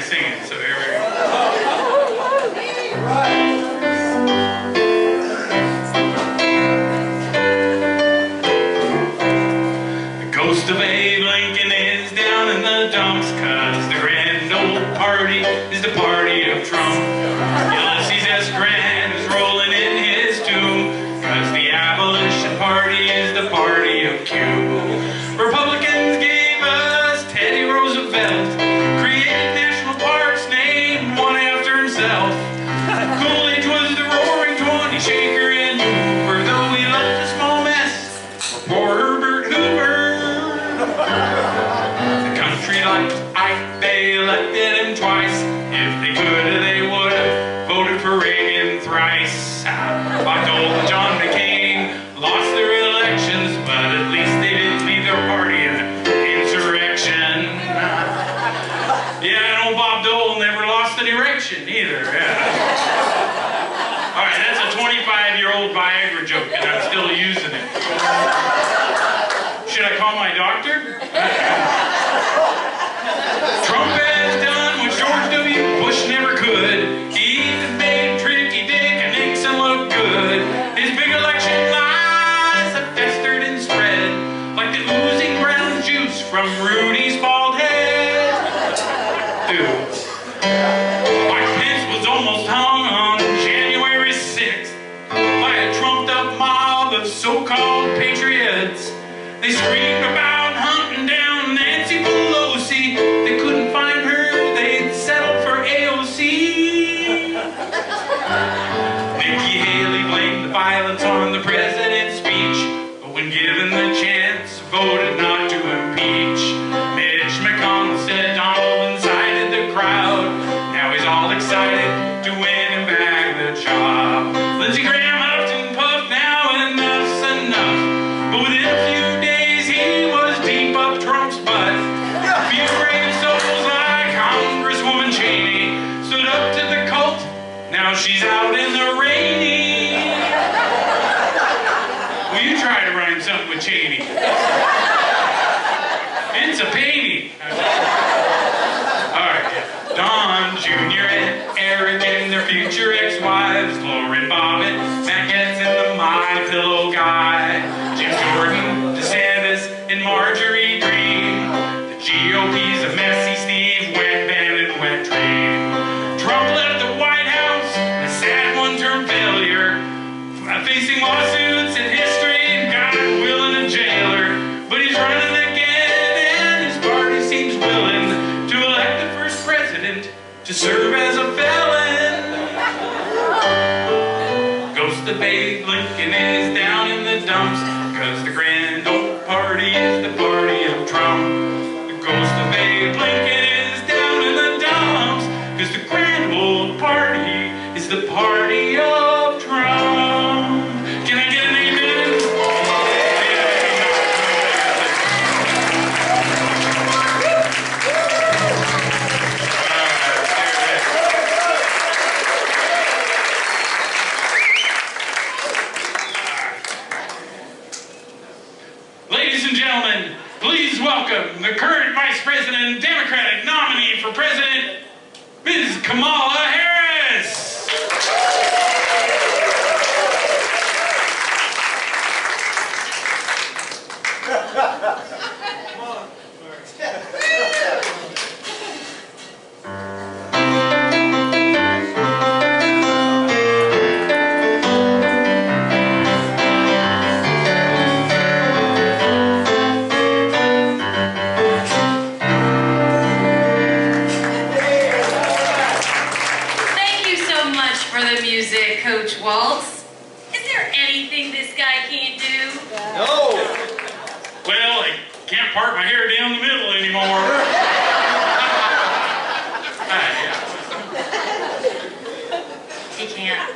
singing, so here we go. The ghost of Abe Lincoln is down in the dumps, 'cause the grand old party is the party of Trump. Ulysses S. Grant is rolling in his tomb, 'cause the abolition party is the party of Q. Republicans gave us Teddy Roosevelt, created national parks named one after himself. Coolidge was the roaring 20 shaker and mover, though he left a small mess for poor Herbert Hoover. The country liked Ike, they elected him twice. If they could, they would have voted for Reagan thrice. Old John McCain lost their elections, but at least they didn't leave their party in an insurrection. Yeah, and old Bob Dole never lost an erection either. Yeah. All right, that's a 25-year-old Viagra joke, and I'm still using it. Should I call my doctor? Trump has done what George W. Bush never could. He even made Tricky Dick and Nixon look good. His big election lies have festered and spread like the oozing brown juice from Rudy's bald head. Dude. Mike Pence was almost hung on January 6th by a trumped-up mob of so-called patriots. They screamed about hunting down Nancy Pelosi. They couldn't find her, they'd settled for AOC. Nikki Haley blamed the violence on the president's speech, but when given the chance, voted not to impeach. Mitch McConnell said Donald incited the crowd. Now he's all excited to win and bag the job. Lindsey Graham huffed and puffed, now enough's enough. But within a few days, he was deep up Trump's butt. A few brave souls like Congresswoman Cheney stood up to the cult. Now she's out in the rainy. Will you try to rhyme something with Cheney? It's a painting. All right, yeah. Don Jr. and Eric and their future ex-wives, Lauren Bobbitt, Matt Gaetz and the My Pillow guy, Jim Jordan, DeSantis, and Marjorie Green. The GOP's a messy Steve went Bannon went train. Trump left the White House, a sad one-term failure, facing lawsuits and history and God willing a jailer. But he's running again and his party seems willing to elect the first president to serve as a felon. Ghost of Abe Lincoln is down in the dumps, 'cause the grand old party is the party of Trump. The ghost of Abe Lincoln is down in the dumps, 'cause the grand old party is the party of Trump. Can I get an amen? Ladies and gentlemen, please welcome the current Vice President and Democratic nominee for President, Ms. Kamala Harris. Coach Walz. Is there anything this guy can't do? No. Well, I can't part my hair down the middle anymore. He can't.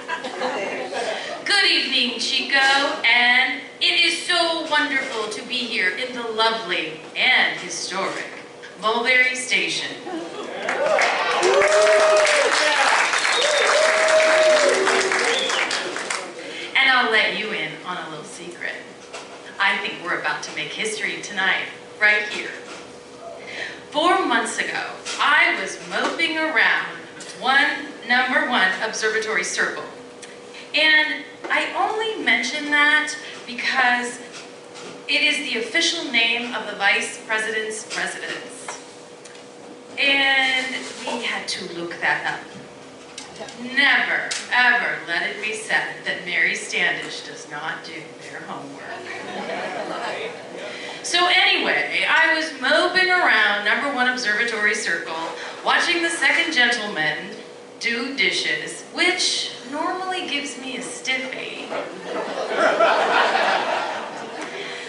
Good evening, Chico, and it is so wonderful to be here in the lovely and historic Mulberry Station. And I'll let you in on a little secret. I think we're about to make history tonight, right here. 4 months ago, I was moping around number one observatory circle. And I only mention that because it is the official name of the vice president's residence. And we had to look that up. Never, ever let it be said that Mary Standish does not do their homework. So anyway, I was moping around number one observatory circle, watching the second gentleman do dishes, which normally gives me a stiffy.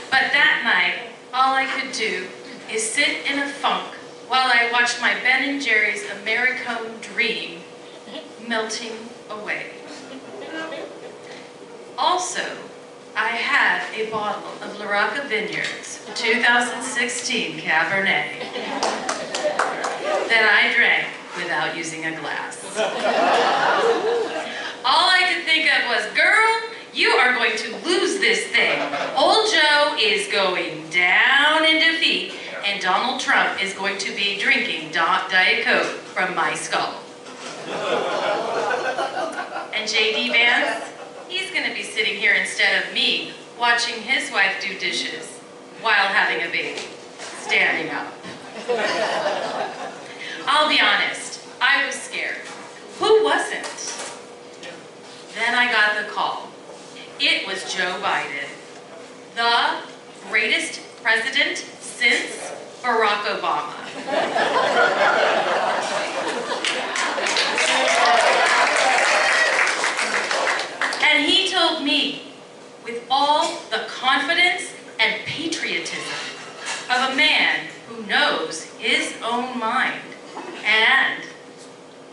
But that night, all I could do is sit in a funk while I watched my Ben & Jerry's Americone dream melting away. Also, I had a bottle of Laraca Vineyards 2016 Cabernet that I drank without using a glass. All I could think of was, girl, you are going to lose this thing. Old Joe is going down in defeat, and Donald Trump is going to be drinking Diet Coke from my skull. And J.D. Vance, he's going to be sitting here instead of me, watching his wife do dishes while having a baby, standing up. I'll be honest, I was scared. Who wasn't? Then I got the call. It was Joe Biden, the greatest president since Barack Obama. And he told me, with all the confidence and patriotism of a man who knows his own mind and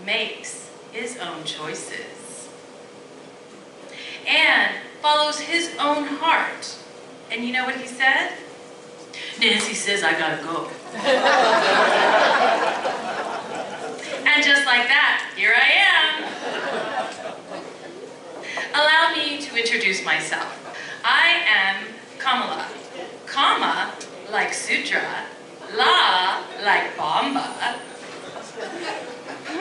makes his own choices and follows his own heart. And you know what he said? Nancy says I gotta go. And just like that, here I am. Allow me to introduce myself. I am Kamla. Kama, like Sutra. La, like Bamba.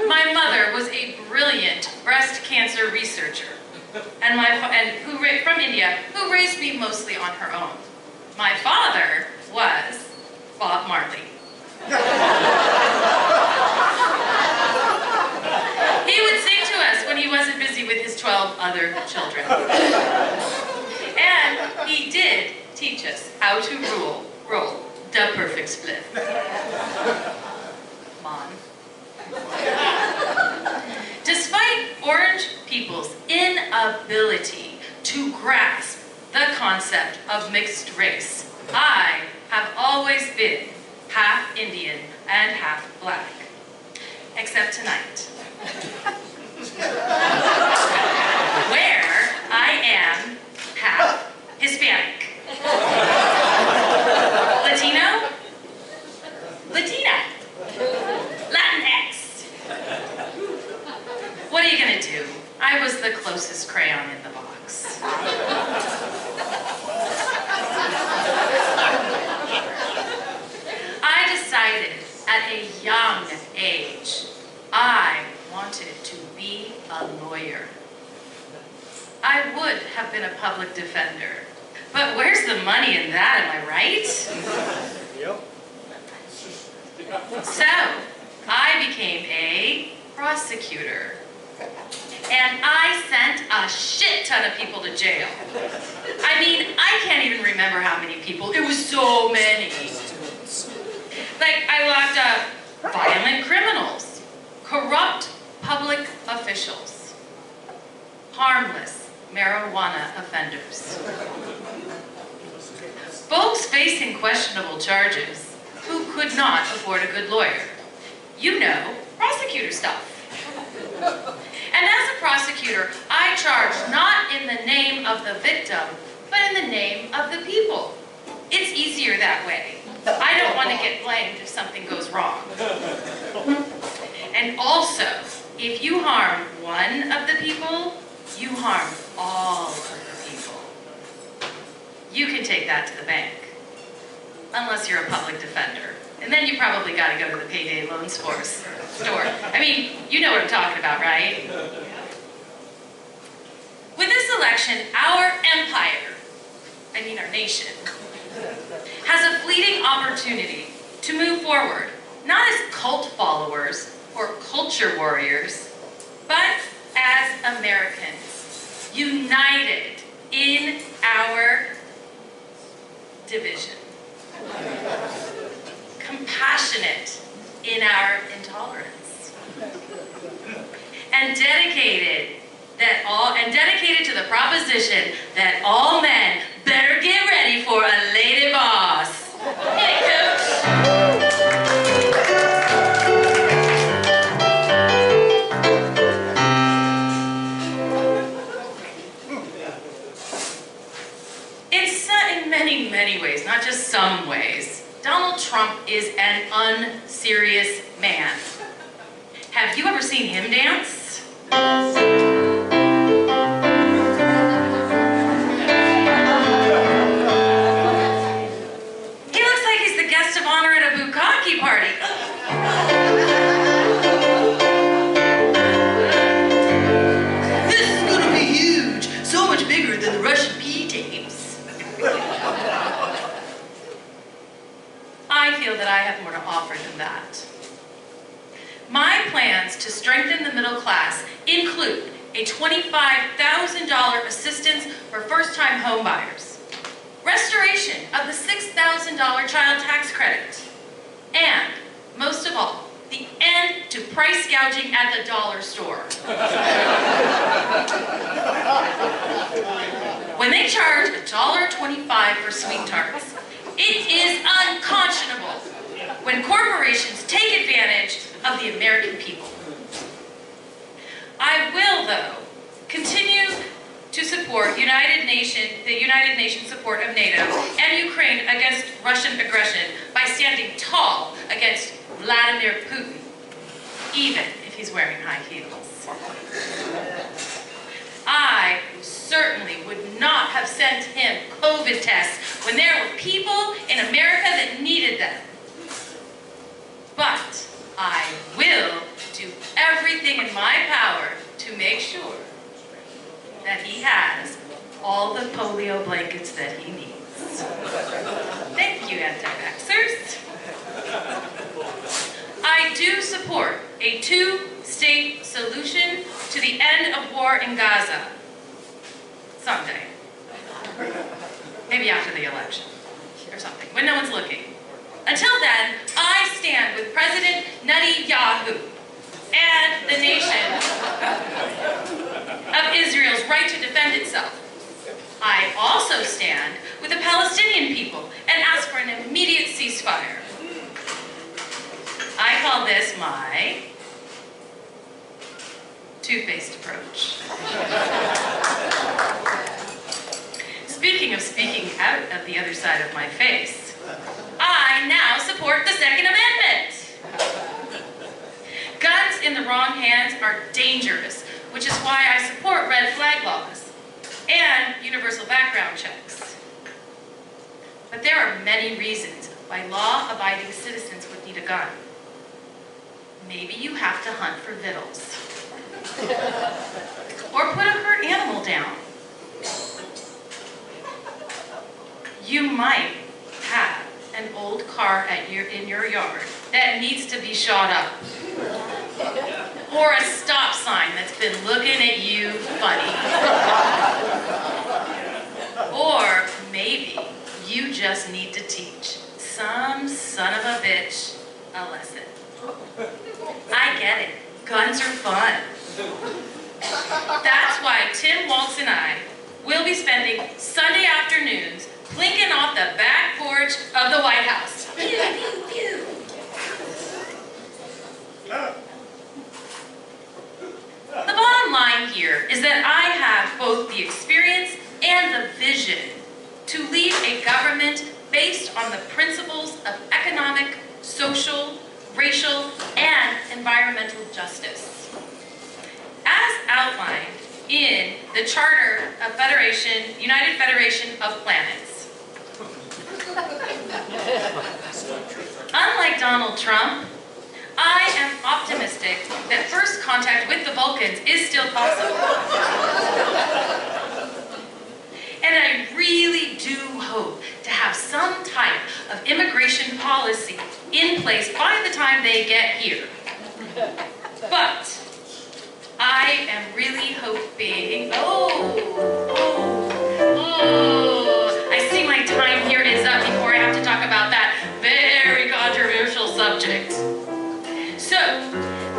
My mother was a brilliant breast cancer researcher, from India, who raised me mostly on her own. My father was Bob Marley. He would sing to us when he wasn't busy with his 12 other children. And he did teach us how to roll the perfect split. Mon. Despite orange people's inability to grasp the concept of mixed race, I have always been half Indian and half black. Except tonight, where I am half Hispanic. Latino? Latina. Latinx. What are you gonna do? I was the closest crayon in the box. I decided at a young age I wanted to be a lawyer. I would have been a public defender. But where's the money in that, am I right? Yep. So, I became a prosecutor. And I sent a shit ton of people to jail. I mean, I can't even remember how many people. It was so many. Like, I locked up violent criminals, corrupt public officials, harmless marijuana offenders, folks facing questionable charges who could not afford a good lawyer. You know, prosecutor stuff. And as a prosecutor, I charge not in the name of the victim, but in the name of the people. It's easier that way. I don't want to get blamed if something goes wrong. And also, if you harm one of the people, you harm all of the people. You can take that to the bank, unless you're a public defender. And then you probably got to go to the payday loan store. I mean, you know what I'm talking about, right? With this election, our empire, our nation, has a fleeting opportunity to move forward, not as cult followers or culture warriors, but as Americans, united in our division, compassionate in our intolerance, and dedicated to the proposition that all men better get ready for a lady boss. Hey, Coach. In many, many ways, not just some ways, Donald Trump is an unserious man. Have you ever seen him dance? He looks like he's the guest of honor at a bukkake party. This is gonna be huge, so much bigger than the Russian pea tapes. I feel that I have more to offer than that. My plans to strengthen the middle class include a $25,000 assistance for first-time homebuyers, restoration of the $6,000 child tax credit, and, most of all, the end to price gouging at the dollar store. When they charge $1.25 for sweet tarts, it is unconscionable when corporations take advantage of the American people. I will, though, continue to support the United Nations support of NATO and Ukraine against Russian aggression by standing tall against Vladimir Putin, even if he's wearing high heels. I certainly would not have sent him COVID tests when there were people in America that needed them. But I will do everything in my power to make sure that he has all the polio blankets that he needs. Thank you, anti-vaxxers. I do support a two-state solution to the end of war in Gaza. Someday. Maybe after the election or something, when no one's looking. Until then, I stand with President Netanyahu and the nation of Israel's right to defend itself. I also stand with the Palestinian people and ask for an immediate ceasefire. I call this my two-faced approach. Speaking of speaking out of the other side of my face, I now support the Second Amendment. Guns in the wrong hands are dangerous, which is why I support red flag laws and universal background checks. But there are many reasons why law-abiding citizens would need a gun. Maybe you have to hunt for victuals. Or put a hurt animal down. You might have an old car in your yard that needs to be shot up. Or a stop sign that's been looking at you funny. Or maybe you just need to teach some son of a bitch a lesson. I get it. Guns are fun. That's why Tim, Walz, and I will be spending Sunday afternoons plinking off the back porch of the White House. Pew, pew, pew. The bottom line here is that I have both the experience and the vision to lead a government based on the principles of economic, social, racial, and environmental justice. As outlined in the Charter of United Federation of Planets. Unlike Donald Trump, I am optimistic that first contact with the Balkans is still possible. And I really do hope to have some type of immigration policy in place by the time they get here. But I am really hoping, I see my time here is up before I have to talk about that very controversial subject. So,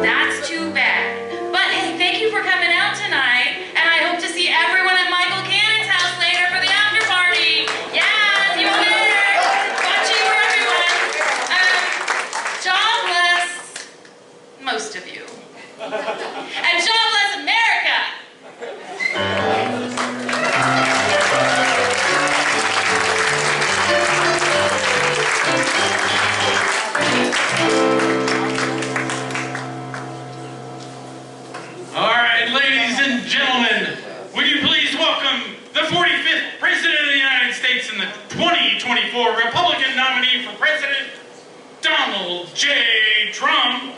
that's too bad. But hey, thank you for coming out tonight, and I hope to see everyone at Michael Cannon's house later for the after party. Yeah, see you later. Got you for everyone. God bless most of you. And God bless America. All right, ladies and gentlemen, will you please welcome the 45th President of the United States and the 2024 Republican nominee for President, Donald J. Trump.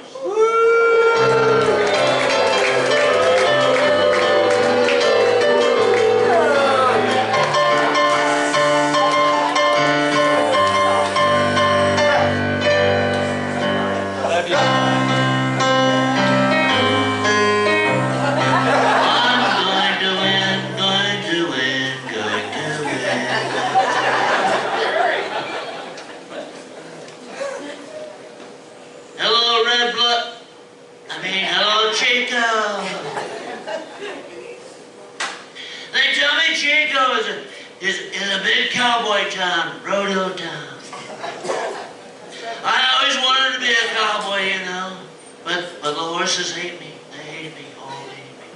Hello, Chico. They tell me Chico is a big cowboy town, rodeo town. I always wanted to be a cowboy, you know, but the horses hate me. They hate me, all hate me.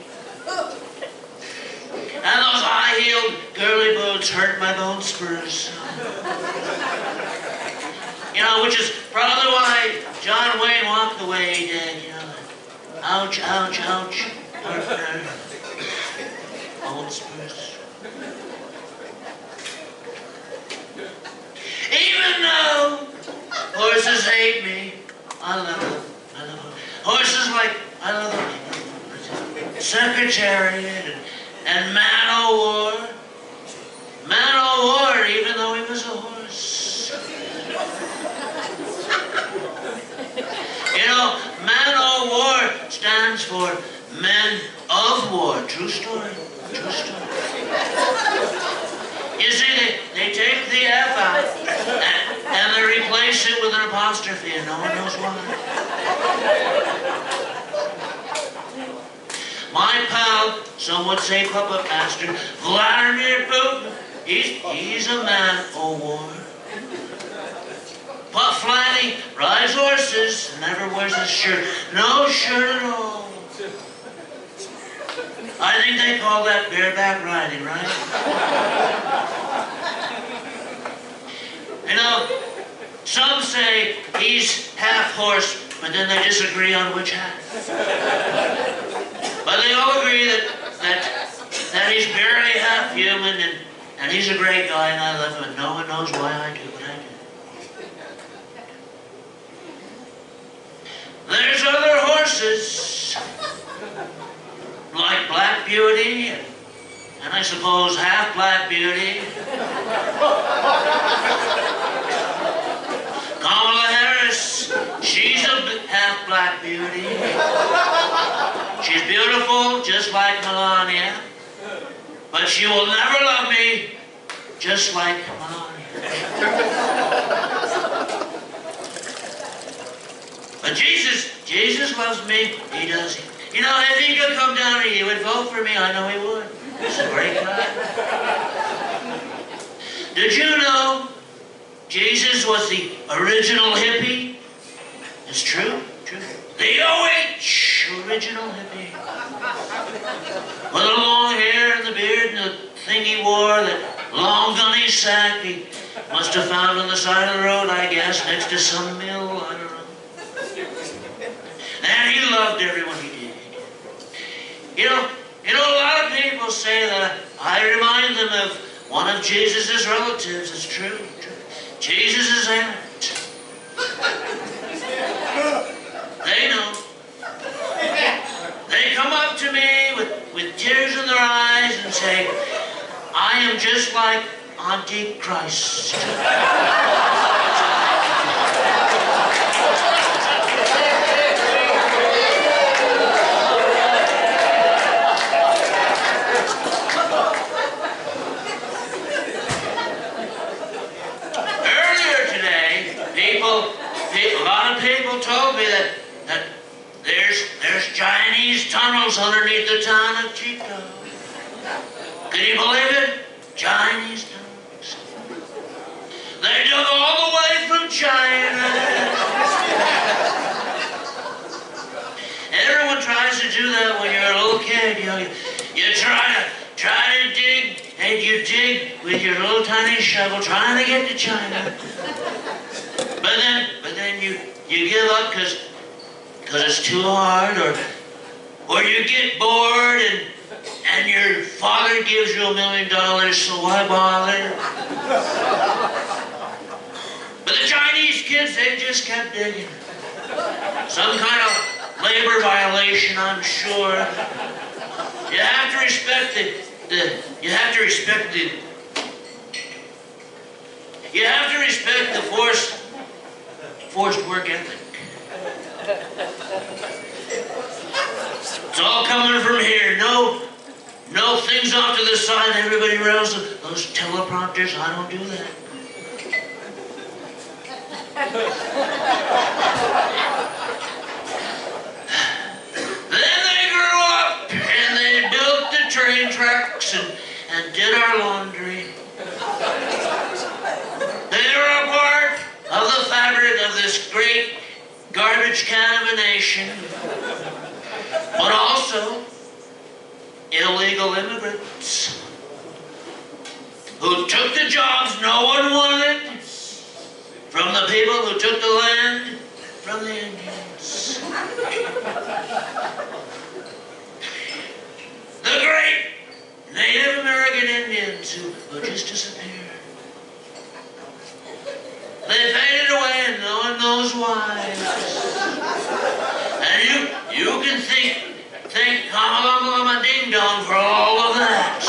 And those high-heeled girly boots hurt my bone spurs. You know, which is probably why John Wayne walked the way he did, you know. Ouch, ouch, ouch, partner. Bone spurs. Even though horses hate me, I love them. I love them. Horses like, I love them. Secretariat and Man-O-War. Man-O-War, even though he was a horse. You know, Man-O-War stands for Men of War. True story. True story. You see, they take the F out and they replace it with an apostrophe, and no one knows why. My pal, some would say puppet master, Vladimir Putin, he's a man-o-war. Puff Flanny rides horses and never wears a shirt. No shirt at all. I think they call that bareback riding, right? You know, some say he's half horse, but then they disagree on which half. But they all agree that he's barely half human, and he's a great guy, and I love him, and no one knows why I do what I do. There's other horses, like Black Beauty, and I suppose half Black Beauty. Kamla Harris, she's a half Black Beauty. She's beautiful, just like Melania, but she will never love me, just like Melania. But Jesus loves me, he does. You know, if he could come down here, he would vote for me, I know he would. He's a great guy. Did you know Jesus was the original hippie? It's true, true. The OH, original hippie. With the long hair and the beard and the thing he wore, that long gunny sack he must have found on the side of the road, I guess, next to some mill, I don't know. And he loved everyone he did. You know, a lot of people say that I remind them of one of Jesus' relatives. It's true, true. Jesus' aunt. say, I am just like Antichrist. Earlier today, a lot of people told me that there's Chinese tunnels underneath the town of Chico. Can you believe it? Chinese tunnels. They dug all the way from China. Everyone tries to do that when you're a little kid. You know, you try to dig, and you dig with your little tiny shovel, trying to get to China. But then you give up because it's too hard, or you get bored and your father gives you $1 million, so why bother? But the Chinese kids, they just kept digging. Some kind of labor violation, I'm sure. You have to respect the forced work ethic. It's all coming from here. No things off to the side. Everybody else, those teleprompters, I don't do that. Then they grew up and they built the train tracks and did our laundry. They were a part of the fabric of this great garbage can of a nation, but also illegal immigrants who took the jobs no one wanted from the people who took the land from the Indians. The great Native American Indians who just disappeared. They faded away and no one knows why. And you can thank Kamla Ding Dong for all of that.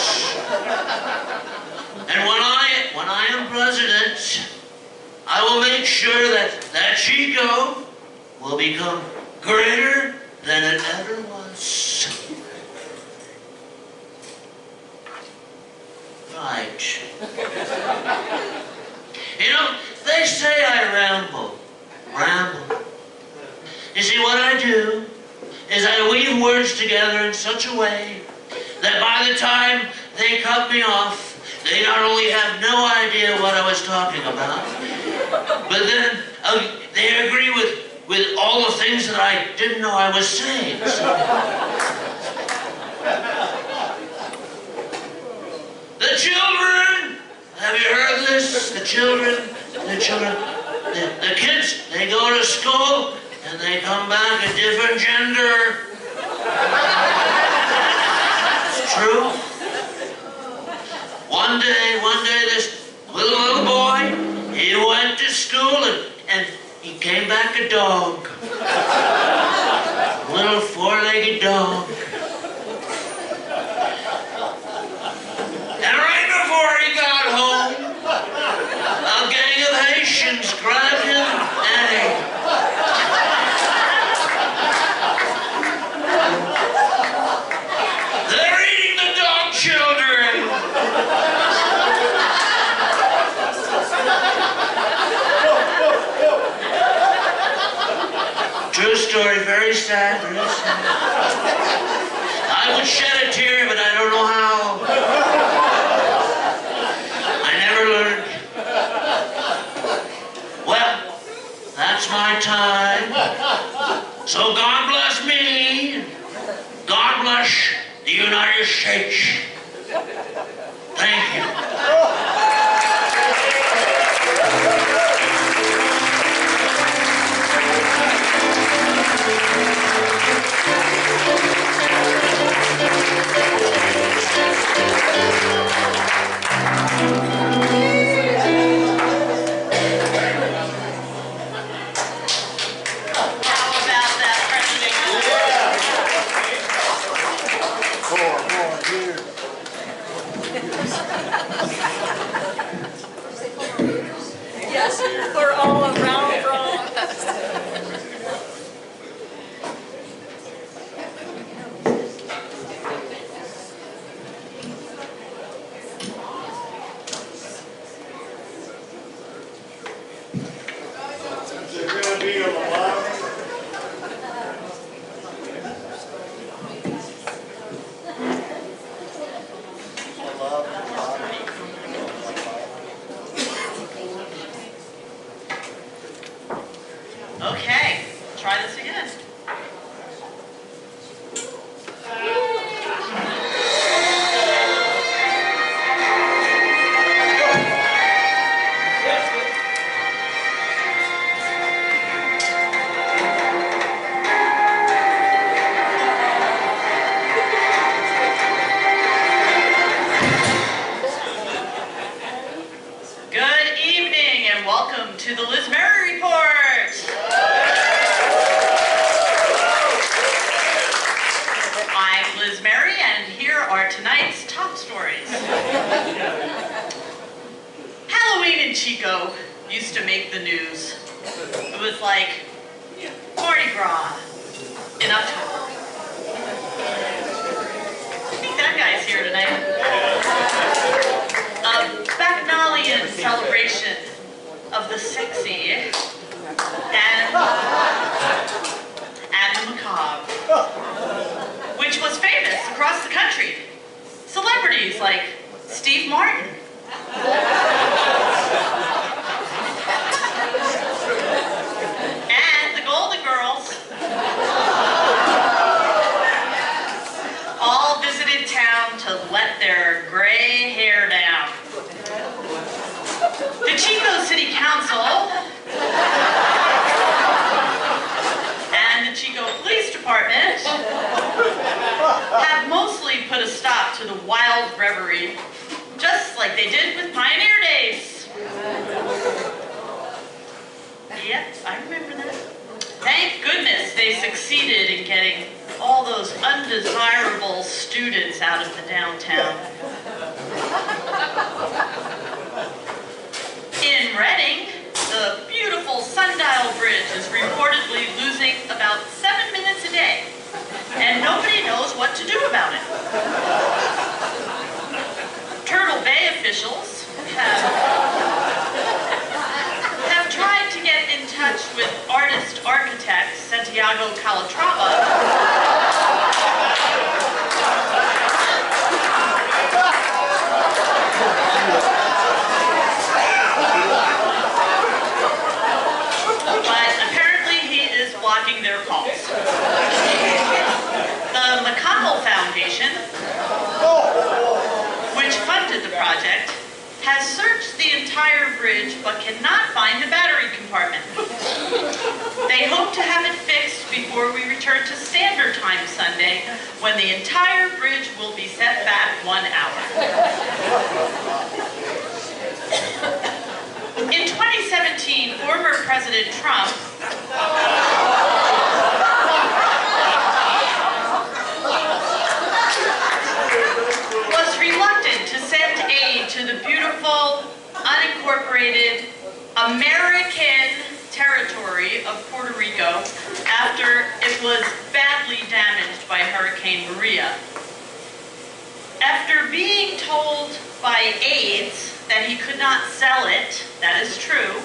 And when I am president, I will make sure that Chico will become greater than it ever was. Right. You know, they say I ramble. You see, what I do is I weave words together in such a way that by the time they cut me off, they not only have no idea what I was talking about, but then they agree with all the things that I didn't know I was saying. The children, have you heard this? The kids, they go to school and they come back a different gender. It's true. One day this little boy, he went to school and he came back a dog. A little four-legged dog. And right before he got home, a gang of Haitians grabbed him and they're eating the dog children. True story, very sad, very sad. I would shed a tear, but I don't know how. I never learned. Well, that's my time. So God bless me. God bless the United States. Thank you. Okay, try this again. Good evening and welcome to the Mulberry Report. I'm Liz Mary, and here are tonight's top stories. Halloween in Chico used to make the news. It was like Mardi Gras in October. I think that guy's here tonight. A bacchanalian celebration of the sexy and the macabre, which was famous across the country. Celebrities like Steve Martin, and the Golden Girls all visited town to let their gray hair down. The Chico City Council and the Chico Police Department have mostly put a stop to the wild revelry, just like they did with Pioneer Days. Yep, I remember that. Thank goodness they succeeded in getting all those undesirable students out of the downtown. In Reading, the beautiful Sundial Bridge is reportedly losing about 7 minutes a day, and nobody knows what to do about it. Turtle Bay officials have tried to get in touch with artist-architect Santiago Calatrava their calls. The McConnell Foundation, which funded the project, has searched the entire bridge but cannot find the battery compartment. They hope to have it fixed before we return to Standard Time Sunday, when the entire bridge will be set back 1 hour. In 2017, former President Trump was reluctant to send aid to the beautiful, unincorporated American territory of Puerto Rico after it was badly damaged by Hurricane Maria. After being told by aides that he could not sell it, that is true,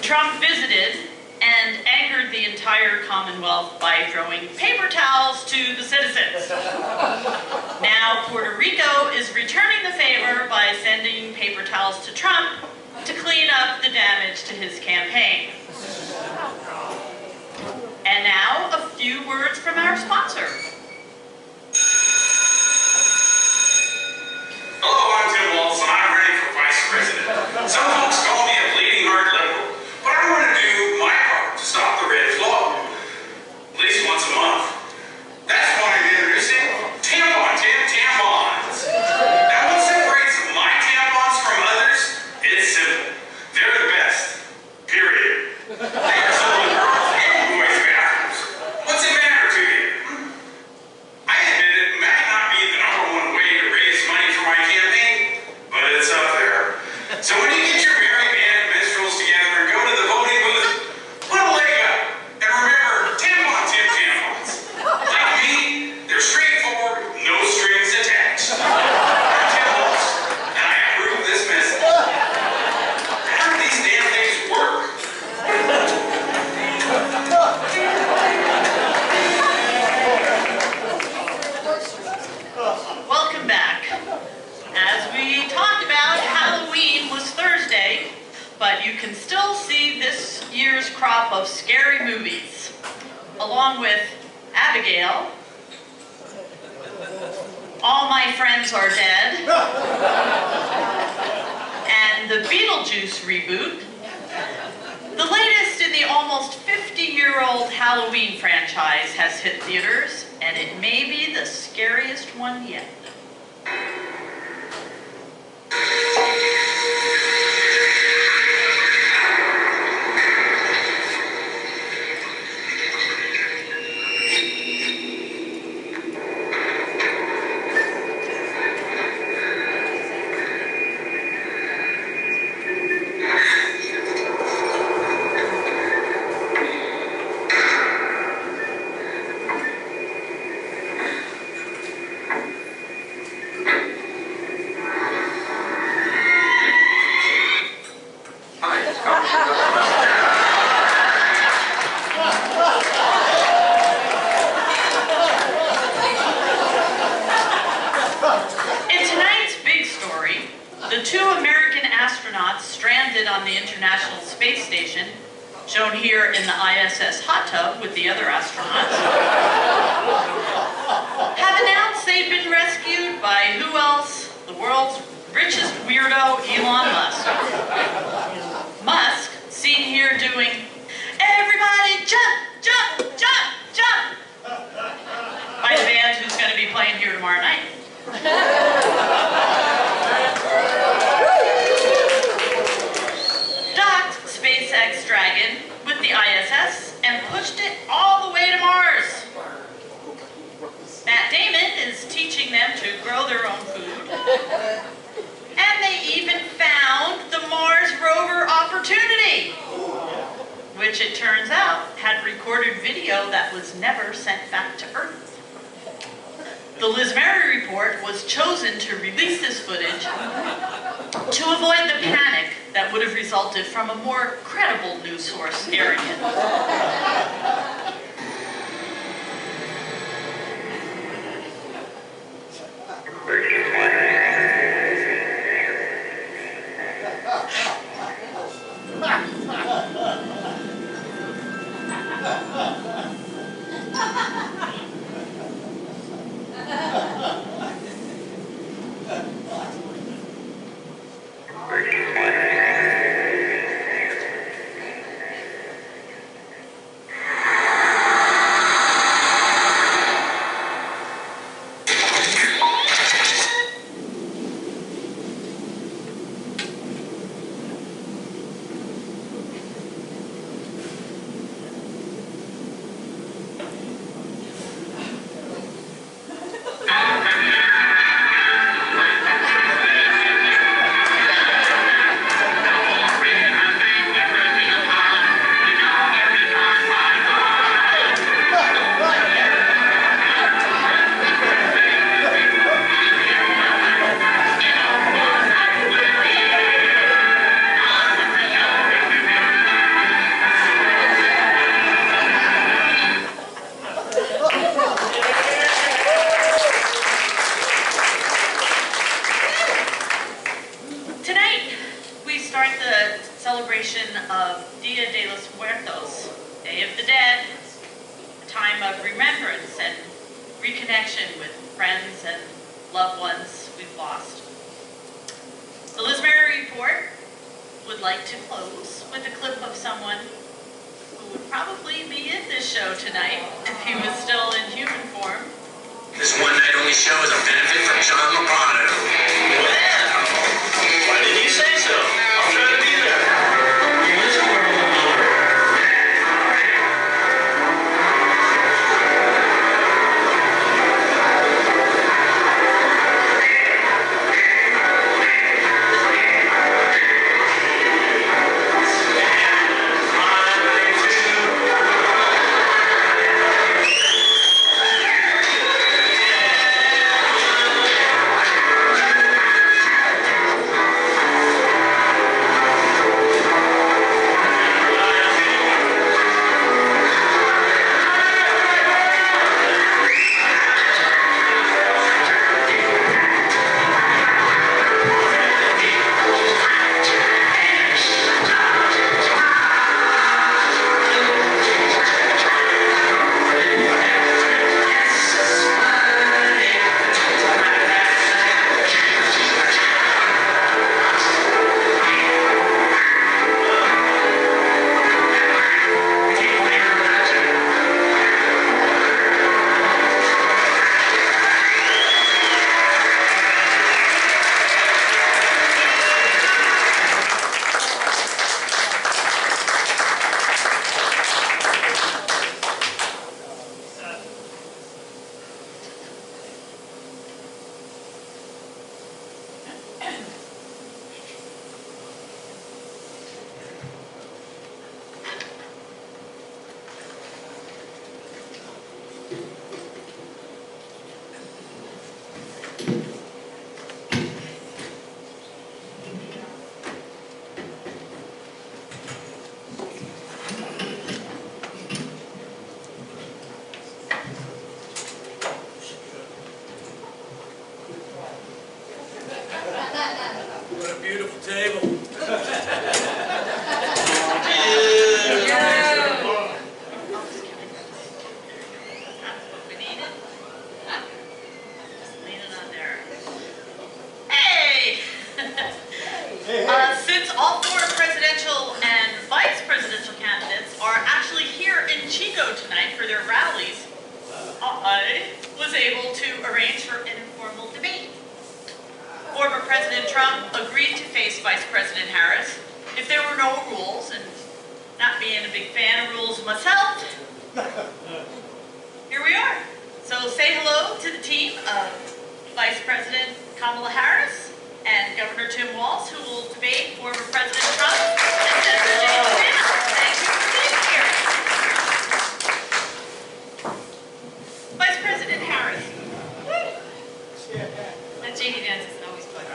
Trump visited and angered the entire Commonwealth by throwing paper towels to the citizens. Now Puerto Rico is returning the favor by sending paper towels to Trump to clean up the damage to his campaign. And now a few words from our sponsor. Hello, I'm Tim Walz, and I'm running for vice president. Some folks call me a bleeding heart liberal, but I want to do my part to stop the red flow. At least once a month. That's why I'm introducing tampons. Now, what separates my tampons from others? It's simple. They're the best. Period. They are sold in girls' and boys' bathrooms. What's it matter to you? I admit it might not be the #1 way to raise money for my campaign, but it's up there. So when you get your still see this year's crop of scary movies, along with Abigail, All My Friends Are Dead, and the Beetlejuice reboot, the latest in the almost 50-year-old Halloween franchise has hit theaters, and it may be the scariest one yet. Shown here in the ISS hot tub with the other astronauts, have announced they've been rescued by who else? The world's richest weirdo, Elon Musk. Musk, seen here doing, "Everybody jump, jump, jump, jump," by the band who's going to be playing here tomorrow night. SpaceX Dragon with the ISS and pushed it all the way to Mars. Matt Damon is teaching them to grow their own food. And they even found the Mars rover Opportunity, which it turns out had recorded video that was never sent back to Earth. The Liz Mary report was chosen to release this footage to avoid the panic that would have resulted from a more credible news source airing it. What a beautiful table. We need it. Just lean it on there. Hey! Since all four presidential and vice presidential candidates are actually here in Chico tonight for their rallies, I was able to arrange for an informal debate. Former President Trump agreed to face Vice President Harris if there were no rules, and not being a big fan of rules myself, here we are. So say hello to the team of Vice President Kamala Harris and Governor Tim Walz, who will debate former President Trump and Senator James Vance. Thank you for being here. Vice President Harris. The JD Vance is always fun.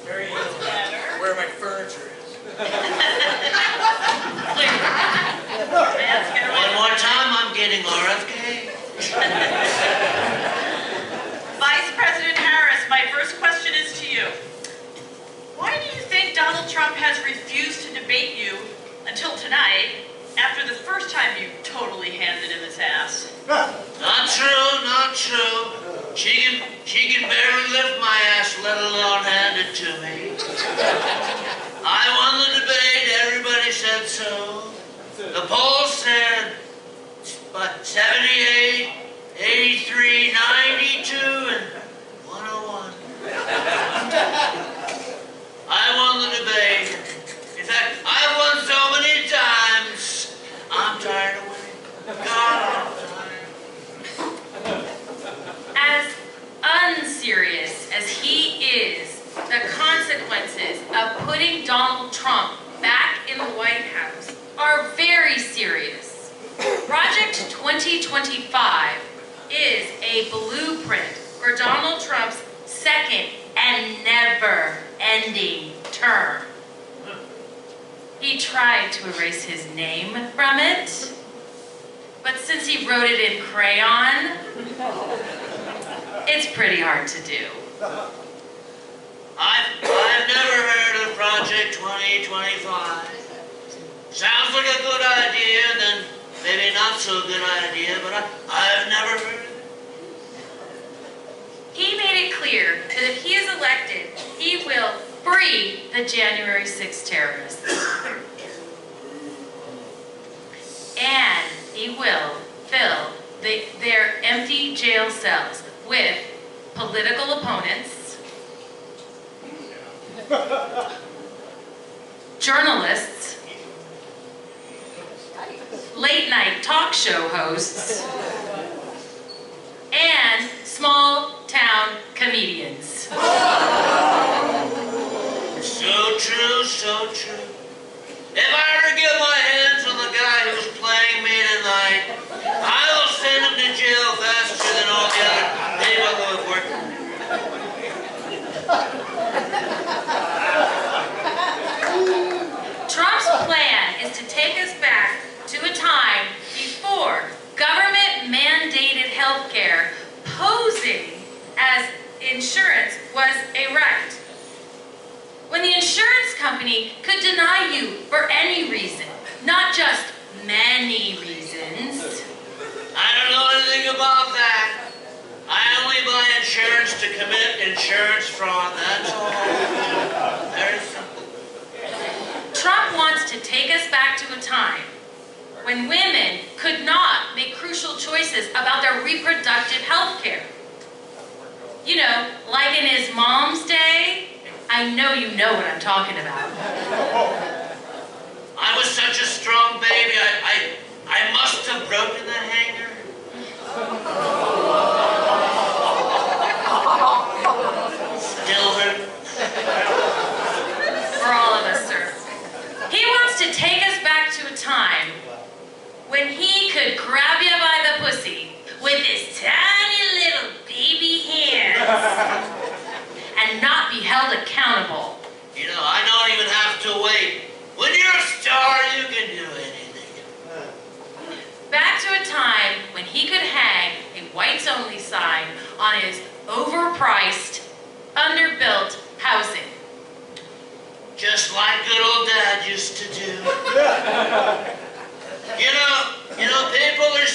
Very easy. What's better? Where my furniture is. Vance, get away. One more time, I'm getting RFK. Vice President Harris, my first question is to you. Why do you think Donald Trump has refused to debate you until tonight, after the first time you totally handed him his ass? Not true, not true. She can barely lift my ass, let alone hand it to me. I won the debate, everybody said so. The polls said, what, 78, 83, 92, and 101. I won the debate. In fact, I've won so many times, I'm tired of winning. God, I'm tired. As unserious as he is, the consequences of putting Donald Trump back in the White House are very serious. Project 2025 is a blueprint for Donald Trump's second and never-ending term. He tried to erase his name from it, but since he wrote it in crayon, it's pretty hard to do. I've never heard of Project 2025. Sounds like a good idea, and then maybe not so good idea, but I've never heard of it. He made it clear that if he is elected, he will free the January 6th terrorists. And he will fill their empty jail cells with political opponents, journalists, late-night talk show hosts, and small-town comedians. So true, so true. If I ever get my hands on the guy who's playing me tonight, I will send him to jail faster than all the other people who have worked with me. Trump's plan is to take us back to a time before government-mandated health care posing as insurance was a right. When the insurance company could deny you for any reason, not just many reasons. I don't know anything about that. I only buy insurance to commit insurance fraud, that's all. Very simple. Trump wants to take us back to a time when women could not make crucial choices about their reproductive health care. You know, like in his mom's day. I know you know what I'm talking about. I was such a strong baby, I must have broken the hanger. Still hurt. For all of us, sir. He wants to take us back to a time when he could grab you by the pussy with his tiny little baby hands and not be held accountable. You know, I don't even have to wait. When you're a star, you can do anything. Back to a time when he could hang a whites-only sign on his overpriced, underbuilt housing. Just like good old Dad used to do. You know, people are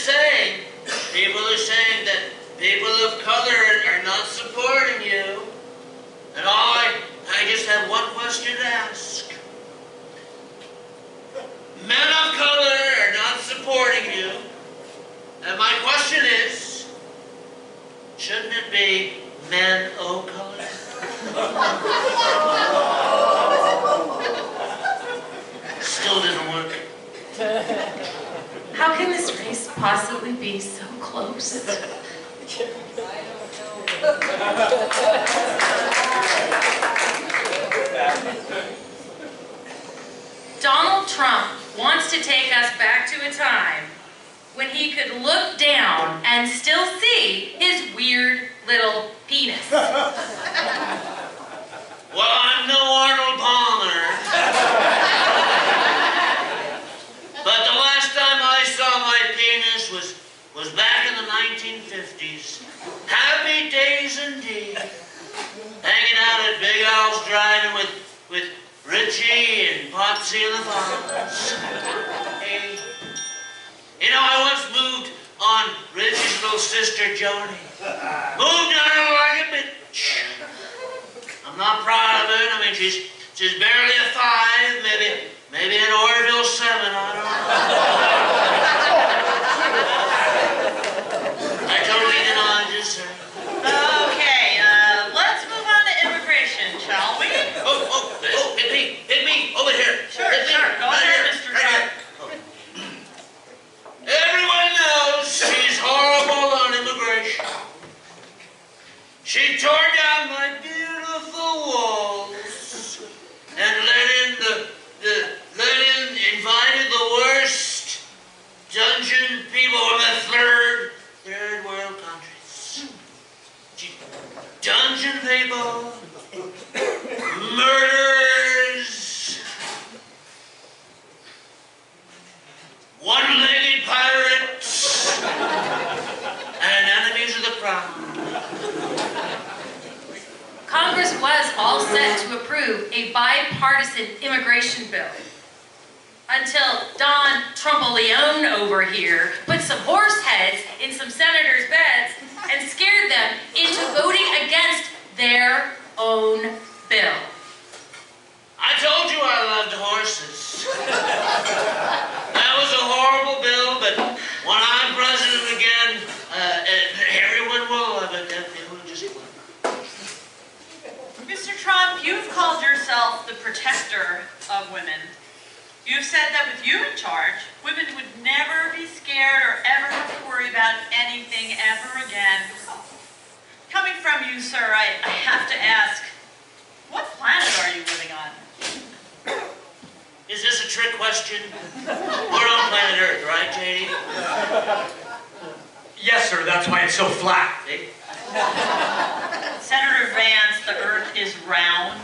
saying that people of color are not supporting you. And I just have one question to ask. Men of color are not supporting you. And my question is, shouldn't it be men o' color? Still didn't work. How can this race possibly be so close? Donald Trump wants to take us back to a time when he could look down and still see his weird little penis. Well, I'm no Arnold Palmer. But the last time I saw my penis was back in the 1950s. Happy days indeed. Hanging out at Big Al's Driving with Richie and Potsy and the Fonz. Hey. You know, I once moved on Richie's little sister, Joni. Moved on her like a bitch. I'm not proud of it. I mean, she's barely a 5, maybe an Orville 7, I don't know. I totally deny this. Okay, let's move on to immigration, shall we? Hit me, over here. Sure, Hit me. sure. Go Right ahead, here, Mr. right Trump. here. Everyone knows she's horrible on immigration. She tore down my beautiful walls and invited the worst dungeon people from the third world countries. Dungeon people, murderers, one-legged pirates, and enemies of the crown. Congress was all set to approve a bipartisan immigration bill until Don Trump-a-Leon over here put some horse heads in some senators' beds and scared them into voting against their own bill. I told you I loved horses. That was a horrible bill, but when I'm president again, everyone will love it. It will just work. Mr. Trump, you've called yourself the protector of women. You've said that with you in charge, women would never be scared or ever have to worry about anything ever again. Coming from you, sir, I have to ask, what planet are you living on? Is this a trick question? We're on planet Earth, right, JD? Yes, sir, that's why it's so flat. See? Senator Vance, the Earth is round.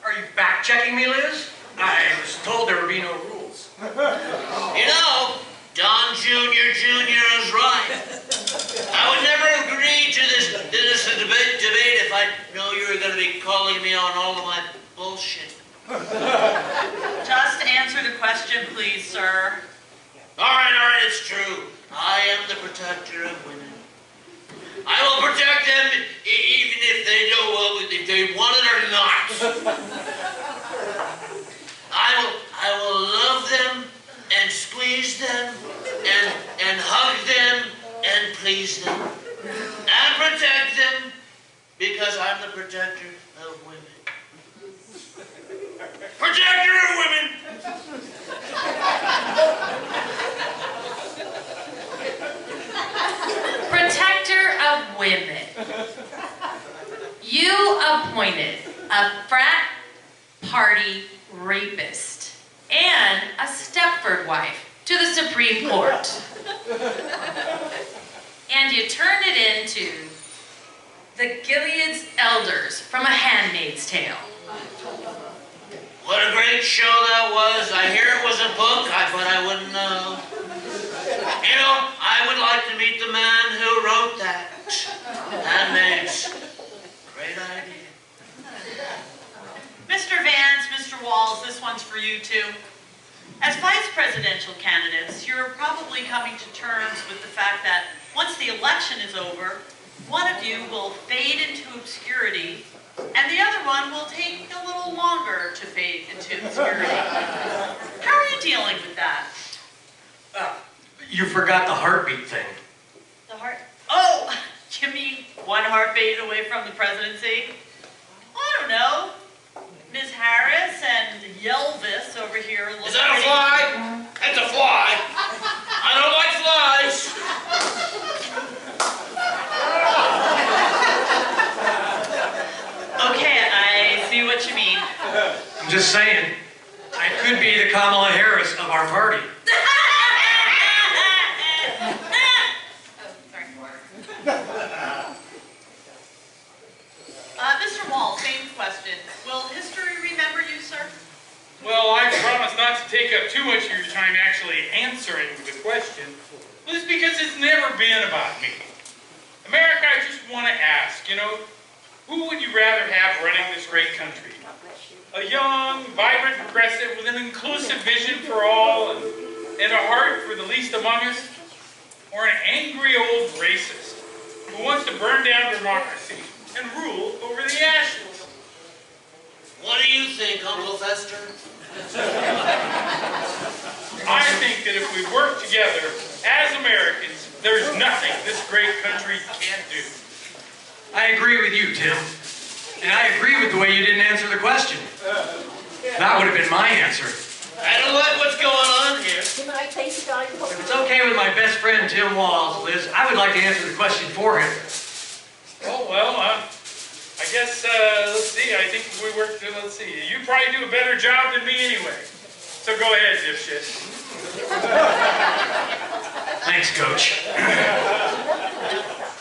Are you fact-checking me, Liz? I was told there would be no rules. You know, Don Jr. is right. I would never agree to this debate if I know you were going to be calling me on all of my bullshit. Just answer the question, please, sir. All right, it's true. I am the protector of women. I will protect them even if they know if they want it or not. I will love them and squeeze them and hug them and please them and protect them because I'm the protector of women. Protector of women! Protector of women. You appointed a frat party rapist and a Stepford wife to the Supreme Court. and you turned it into The Gilead's Elders from A Handmaid's Tale. What a great show that was. I hear it was a book, but I wouldn't know. You know, I would like to meet the man who wrote that. Handmaids. Great idea. Mr. Vance, Mr. Walz, this one's for you too. As vice presidential candidates, you're probably coming to terms with the fact that once the election is over, one of you will fade into obscurity and the other one will take a little longer to fade into obscurity. How are you dealing with that? You forgot the heartbeat thing. The heart? Oh, you mean one heartbeat away from the presidency? Well, I don't know. Ms. Harris and Yelvis over here look Is that a fly? That's a fly. I don't like flies. Okay, I see what you mean. I'm just saying, I could be the Kamala Harris of our party. Mr. Walz, same question. Will history remember you, sir? Well, I promise not to take up too much of your time actually answering the question. Well, it's because it's never been about me. America, I just want to ask, who would you rather have running this great country? A young, vibrant progressive with an inclusive vision for all and a heart for the least among us? Or an angry old racist who wants to burn down democracy and rule over the ashes? What do you think, Uncle Fester? I think that if we work together as Americans, there's nothing this great country can't do. I agree with you, Tim. And I agree with the way you didn't answer the question. That would have been my answer. I don't like what's going on here. If it's okay with my best friend, Tim Walz, Liz, I would like to answer the question for him. Oh, well, I guess, let's see, I think if we work, let's see, you probably do a better job than me anyway. So go ahead, dipshit. Thanks, Coach.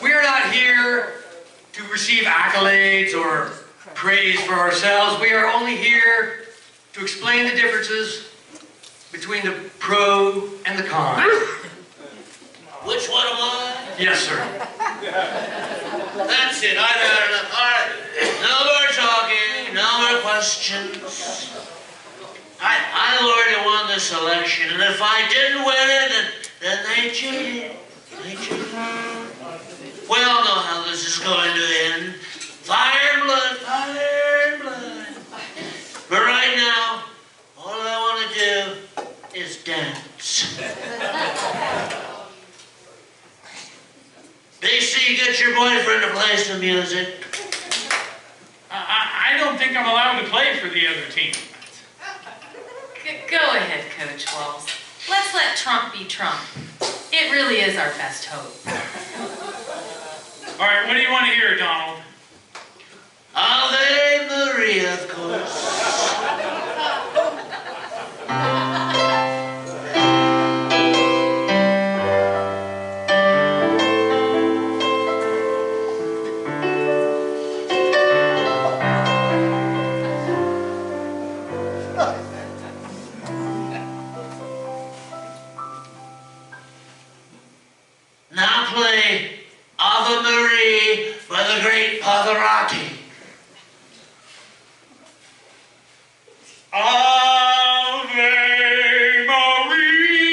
We are not here to receive accolades or praise for ourselves. We are only here to explain the differences between the pro and the con. Which one am I? Yes, sir. That's it. I've had enough. All right. No more talking. No more questions. I already won this election, and if I didn't win it, then they cheated. They cheated. We all know how this is going to end. Fire and blood, fire and blood. But right now, all I want to do is dance. BC, get your boyfriend to play some music. I don't think I'm allowed to play for the other team. Go ahead, Coach Walz. Let's let Trump be Trump. It really is our best hope. All right, what do you want to hear, Donald? Ave Maria, of course. Now play Ave Maria by the great Pavarotti. Ave Maria.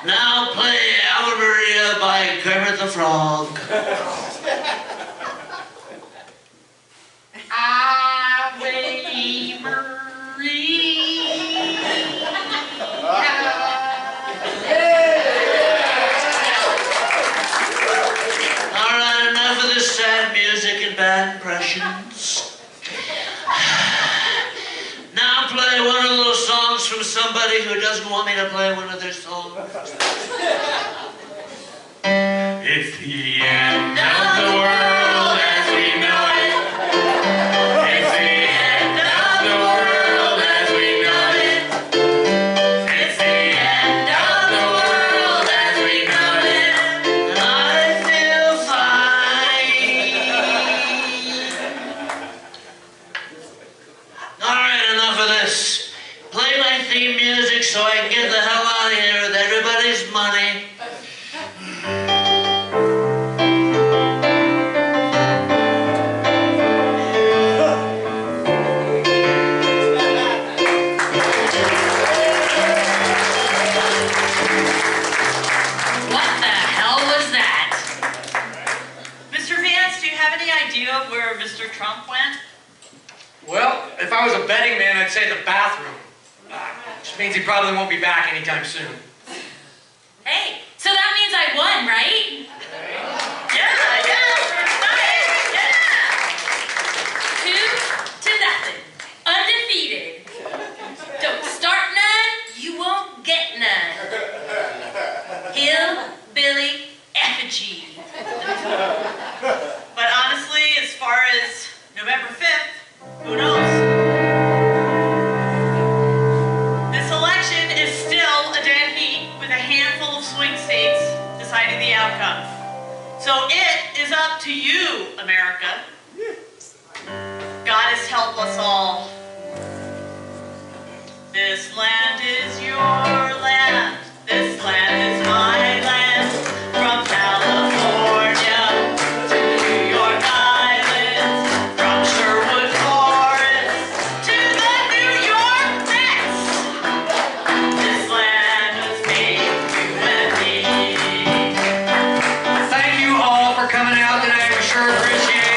Now play Ave Maria by Kermit the Frog. Ave All right, enough of this sad music and bad impressions. Now play one of those songs from somebody who doesn't want me to play one of their songs. It's the end of the world as we know it. It's the end of the have any idea where Mr. Trump went? Well, if I was a betting man, I'd say the bathroom. Which means he probably won't be back anytime soon. Hey, so that means I won, right? Yeah. Two to nothing. Undefeated. Don't start none, you won't get none. Hillbilly effigy. But honestly, as far as November 5th, who knows? This election is still a dead heat with a handful of swing states deciding the outcome. So it is up to you, America. God has helped us all. This land is your land. This land is my land. From California to New York Islands, from Sherwood Forest to the New York Mets. This land was made for you and me. Thank you all for coming out tonight. We sure appreciate it.